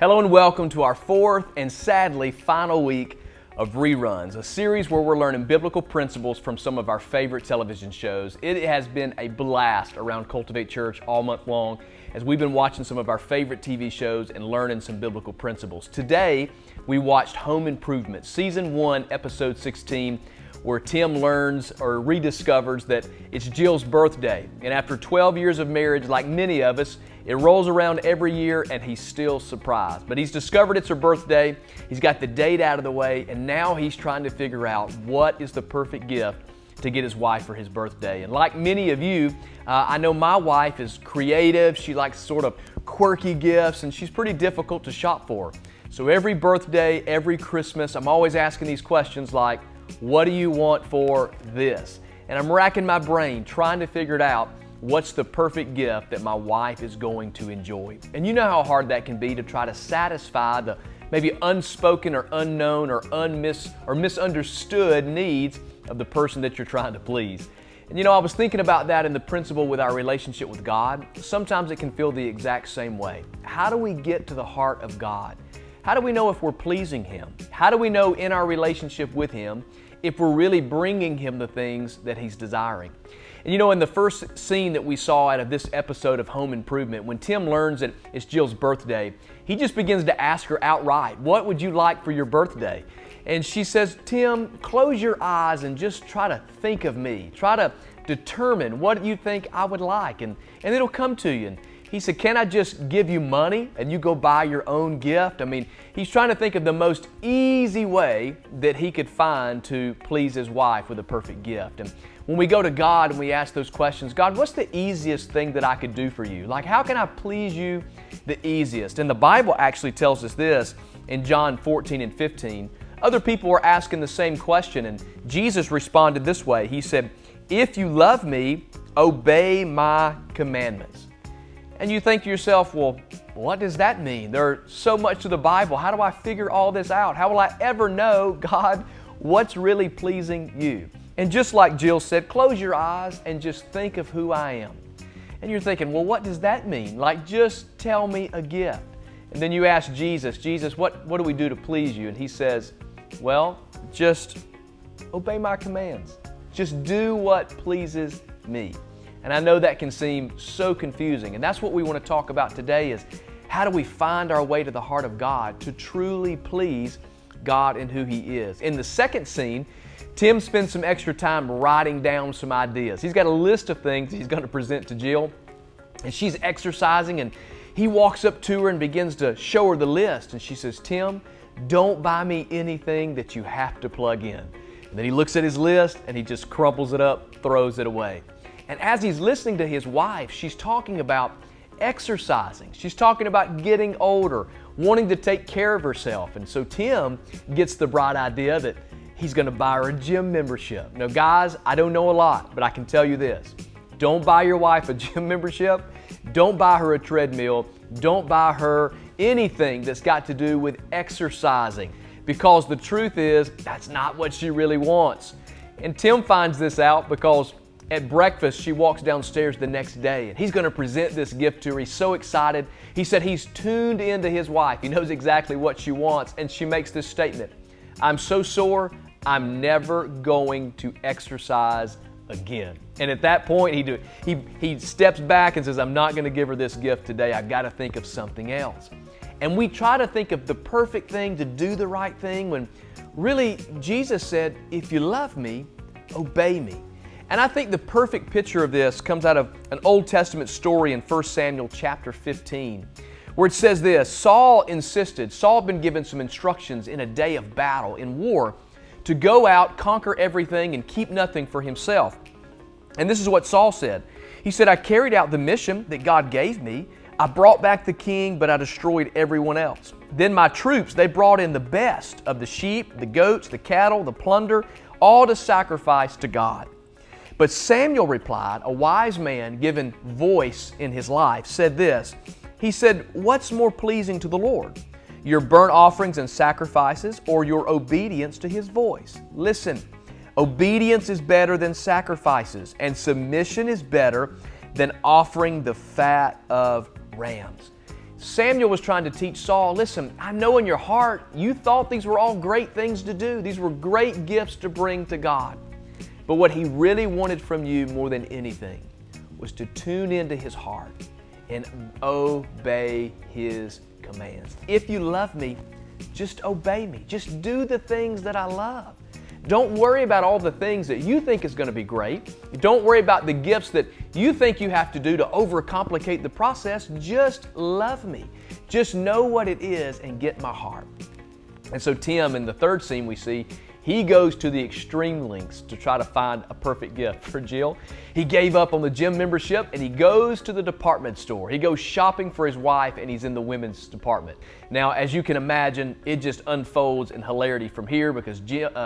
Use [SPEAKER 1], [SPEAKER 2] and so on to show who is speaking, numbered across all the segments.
[SPEAKER 1] Hello and welcome to our fourth and sadly final week of Reruns, a series where we're learning biblical principles from some of our favorite television shows. It has been a blast around Cultivate Church all month long as we've been watching some of our favorite TV shows and learning some biblical principles. Today, we watched Home Improvement, Season 1, Episode 16, where Tim learns or rediscovers that it's Jill's birthday. And after 12 years of marriage, like many of us, it rolls around every year and he's still surprised. But he's discovered it's her birthday, he's got the date out of the way, and now he's trying to figure out what is the perfect gift to get his wife for his birthday. And like many of you, I know my wife is creative, she likes sort of quirky gifts, and she's pretty difficult to shop for. So every birthday, every Christmas, I'm always asking these questions like, what do you want for this? And I'm racking my brain trying to figure it out. What's the perfect gift that my wife is going to enjoy? And you know how hard that can be to try to satisfy the maybe unspoken or unknown or misunderstood needs of the person that you're trying to please. And you know, I was thinking about that in the principle with our relationship with God. Sometimes it can feel the exact same way. How do we get to the heart of God? How do we know if we're pleasing Him? How do we know in our relationship with Him if we're really bringing Him the things that He's desiring? And you know, in the first scene that we saw out of this episode of Home Improvement, when Tim learns that it's Jill's birthday, he just begins to ask her outright, what would you like for your birthday? And she says, Tim, close your eyes and just try to think of me. Try to determine what you think I would like, and it'll come to you. And he said, can I just give you money and you go buy your own gift? I mean, he's trying to think of the most easy way that he could find to please his wife with a perfect gift. And when we go to God and we ask those questions, God, what's the easiest thing that I could do for you? Like, how can I please you the easiest? And the Bible actually tells us this in John 14 and 15. Other people were asking the same question, and Jesus responded this way. He said, if you love me, obey my commandments. And you think to yourself, well, what does that mean? There's so much to the Bible. How do I figure all this out? How will I ever know, God, what's really pleasing you? And just like Jill said, close your eyes and just think of who I am. And you're thinking, well, what does that mean? Like, just tell me a gift. And then you ask Jesus, what do we do to please you? And He says, well, just obey my commands. Just do what pleases me. And I know that can seem so confusing. And that's what we want to talk about today is how do we find our way to the heart of God to truly please God and who He is. In the second scene, Tim spends some extra time writing down some ideas. He's got a list of things he's going to present to Jill, and she's exercising, and he walks up to her and begins to show her the list. And she says, Tim, don't buy me anything that you have to plug in. And then he looks at his list and he just crumples it up, throws it away. And as he's listening to his wife, she's talking about exercising. She's talking about getting older, wanting to take care of herself. And so Tim gets the bright idea that he's going to buy her a gym membership. Now, guys, I don't know a lot, but I can tell you this. Don't buy your wife a gym membership. Don't buy her a treadmill. Don't buy her anything that's got to do with exercising, because the truth is that's not what she really wants. And Tim finds this out because at breakfast, she walks downstairs the next day and he's going to present this gift to her. He's so excited. He said he's tuned into his wife. He knows exactly what she wants, and she makes this statement, I'm so sore, I'm never going to exercise again. And at that point, he steps back and says, I'm not going to give her this gift today. I've got to think of something else. And we try to think of the perfect thing to do the right thing when really Jesus said, if you love me, obey me. And I think the perfect picture of this comes out of an Old Testament story in 1 Samuel chapter 15, where it says this, Saul had been given some instructions in a day of battle, in war, to go out, conquer everything, and keep nothing for himself. And this is what Saul said. He said, I carried out the mission that God gave me. I brought back the king, but I destroyed everyone else. Then my troops, they brought in the best of the sheep, the goats, the cattle, the plunder, all to sacrifice to God. But Samuel replied, a wise man given voice in his life, said this. He said, what's more pleasing to the Lord? Your burnt offerings and sacrifices, or your obedience to His voice? Listen, obedience is better than sacrifices, and submission is better than offering the fat of rams. Samuel was trying to teach Saul, listen, I know in your heart you thought these were all great things to do. These were great gifts to bring to God. But what he really wanted from you more than anything was to tune into his heart and obey his commands. If you love me, just obey me. Just do the things that I love. Don't worry about all the things that you think is going to be great. Don't worry about the gifts that you think you have to do to overcomplicate the process. Just love me. Just know what it is and get my heart. And so Tim, in the third scene we see, he goes to the extreme lengths to try to find a perfect gift for Jill. He gave up on the gym membership and he goes to the department store. He goes shopping for his wife and he's in the women's department. Now, as you can imagine, it just unfolds in hilarity from here because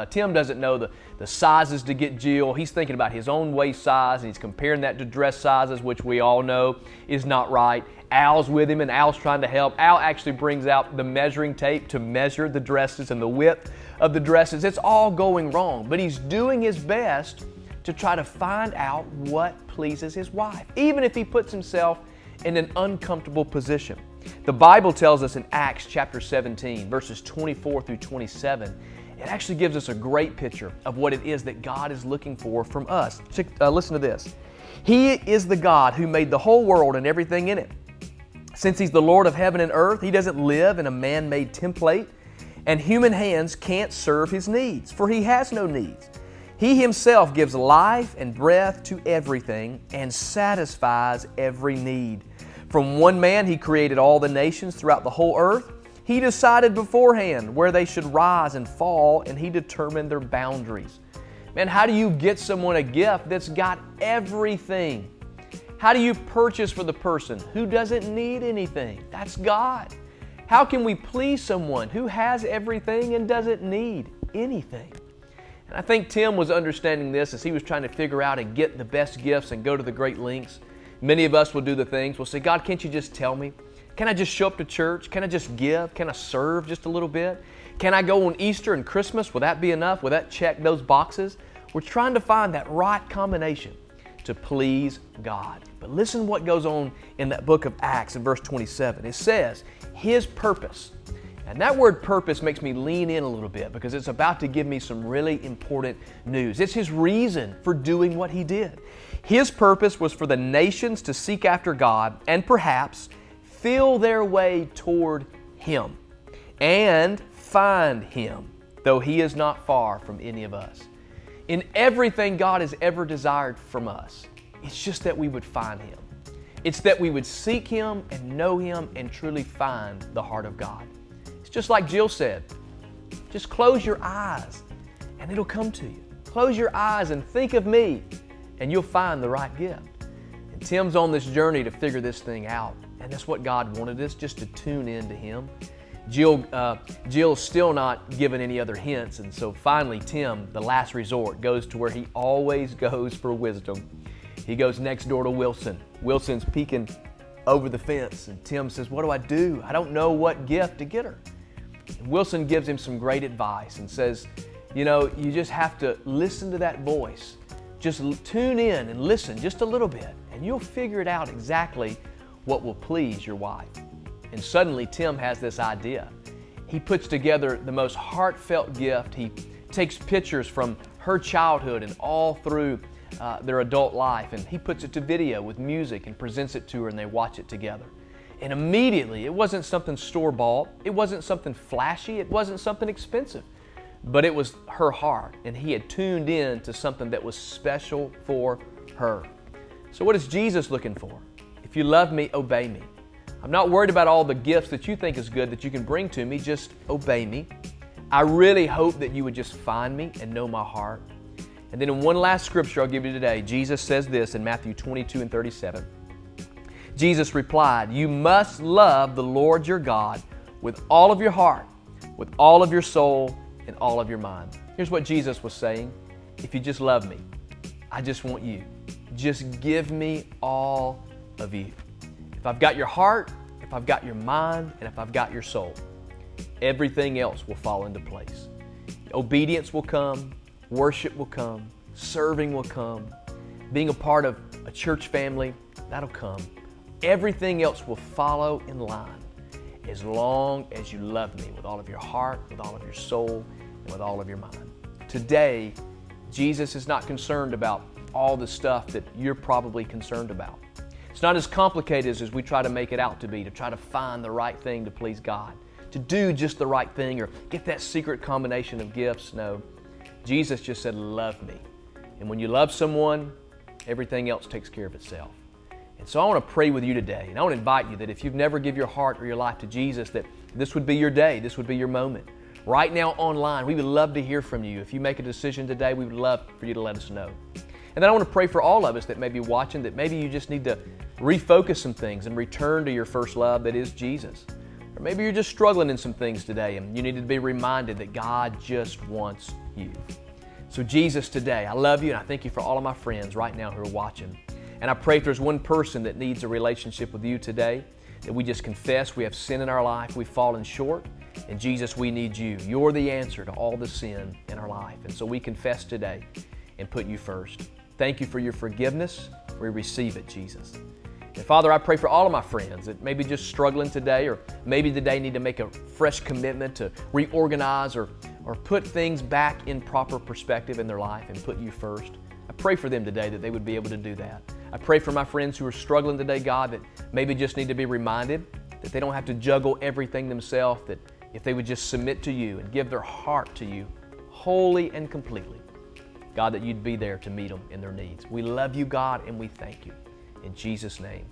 [SPEAKER 1] Tim doesn't know the sizes to get Jill. He's thinking about his own waist size and he's comparing that to dress sizes, which we all know is not right. Al's with him and Al's trying to help. Al actually brings out the measuring tape to measure the dresses and the width of the dresses. It's all going wrong, but he's doing his best to try to find out what pleases his wife, even if he puts himself in an uncomfortable position. The Bible tells us in Acts chapter 17, verses 24 through 27, it actually gives us a great picture of what it is that God is looking for from us. Listen to this. He is the God who made the whole world and everything in it. Since He's the Lord of heaven and earth, He doesn't live in a man-made template, and human hands can't serve His needs, for He has no needs. He Himself gives life and breath to everything and satisfies every need. From one man He created all the nations throughout the whole earth. He decided beforehand where they should rise and fall, and He determined their boundaries. Man, how do you get someone a gift that's got everything? How do you purchase for the person who doesn't need anything? That's God. How can we please someone who has everything and doesn't need anything? And I think Tim was understanding this as he was trying to figure out and get the best gifts and go to the great lengths. Many of us will do the things. We'll say, God, can't you just tell me? Can I just show up to church? Can I just give? Can I serve just a little bit? Can I go on Easter and Christmas? Will that be enough? Will that check those boxes? We're trying to find that right combination to please God. But listen what goes on in that book of Acts in verse 27. It says, His purpose. And that word purpose makes me lean in a little bit because it's about to give me some really important news. It's His reason for doing what He did. His purpose was for the nations to seek after God and perhaps feel their way toward Him and find Him, though He is not far from any of us. In everything God has ever desired from us, it's just that we would find Him. It's that we would seek Him and know Him and truly find the heart of God. It's just like Jill said, just close your eyes and it'll come to you. Close your eyes and think of me and you'll find the right gift. And Tim's on this journey to figure this thing out. And that's what God wanted us, just to tune in to Him. Jill's still not given any other hints, and so finally Tim, the last resort, goes to where he always goes for wisdom. He goes next door to Wilson. Wilson's peeking over the fence, and Tim says, what do I do? I don't know what gift to get her. And Wilson gives him some great advice and says, you just have to listen to that voice. Just tune in and listen just a little bit, and you'll figure it out exactly what will please your wife. And suddenly Tim has this idea. He puts together the most heartfelt gift. He takes pictures from her childhood and all through their adult life, and he puts it to video with music and presents it to her, and they watch it together. And immediately, it wasn't something store-bought, it wasn't something flashy, it wasn't something expensive, but it was her heart, and he had tuned in to something that was special for her. So what is Jesus looking for? If you love me, obey me. I'm not worried about all the gifts that you think is good that you can bring to me. Just obey me. I really hope that you would just find me and know my heart. And then in one last scripture I'll give you today, Jesus says this in Matthew 22 and 37. Jesus replied, you must love the Lord your God with all of your heart, with all of your soul, and all of your mind. Here's what Jesus was saying. If you just love me, I just want you. Just give me all of you. If I've got your heart, if I've got your mind, and if I've got your soul, everything else will fall into place. Obedience will come, worship will come, serving will come, being a part of a church family, that'll come. Everything else will follow in line as long as you love me with all of your heart, with all of your soul, and with all of your mind. Today, Jesus is not concerned about all the stuff that you're probably concerned about. It's not as complicated as we try to make it out to be, to try to find the right thing to please God, to do just the right thing or get that secret combination of gifts. No, Jesus just said, love me. And when you love someone, everything else takes care of itself. And so I want to pray with you today, and I want to invite you that if you've never given your heart or your life to Jesus, that this would be your day, this would be your moment. Right now online, we would love to hear from you. If you make a decision today, we would love for you to let us know. And then I want to pray for all of us that may be watching, that maybe you just need to refocus some things and return to your first love, that is Jesus. Or maybe you're just struggling in some things today and you need to be reminded that God just wants you. So Jesus, today, I love you and I thank you for all of my friends right now who are watching. And I pray if there's one person that needs a relationship with you today, that we just confess we have sin in our life, we've fallen short, and Jesus, we need you. You're the answer to all the sin in our life. And so we confess today and put you first. Thank you for your forgiveness. We receive it, Jesus. And Father, I pray for all of my friends that maybe just struggling today, or maybe today need to make a fresh commitment to reorganize or put things back in proper perspective in their life and put you first. I pray for them today that they would be able to do that. I pray for my friends who are struggling today, God, that maybe just need to be reminded that they don't have to juggle everything themselves, that if they would just submit to you and give their heart to you wholly and completely, God, that you'd be there to meet them in their needs. We love you, God, and we thank you. In Jesus' name.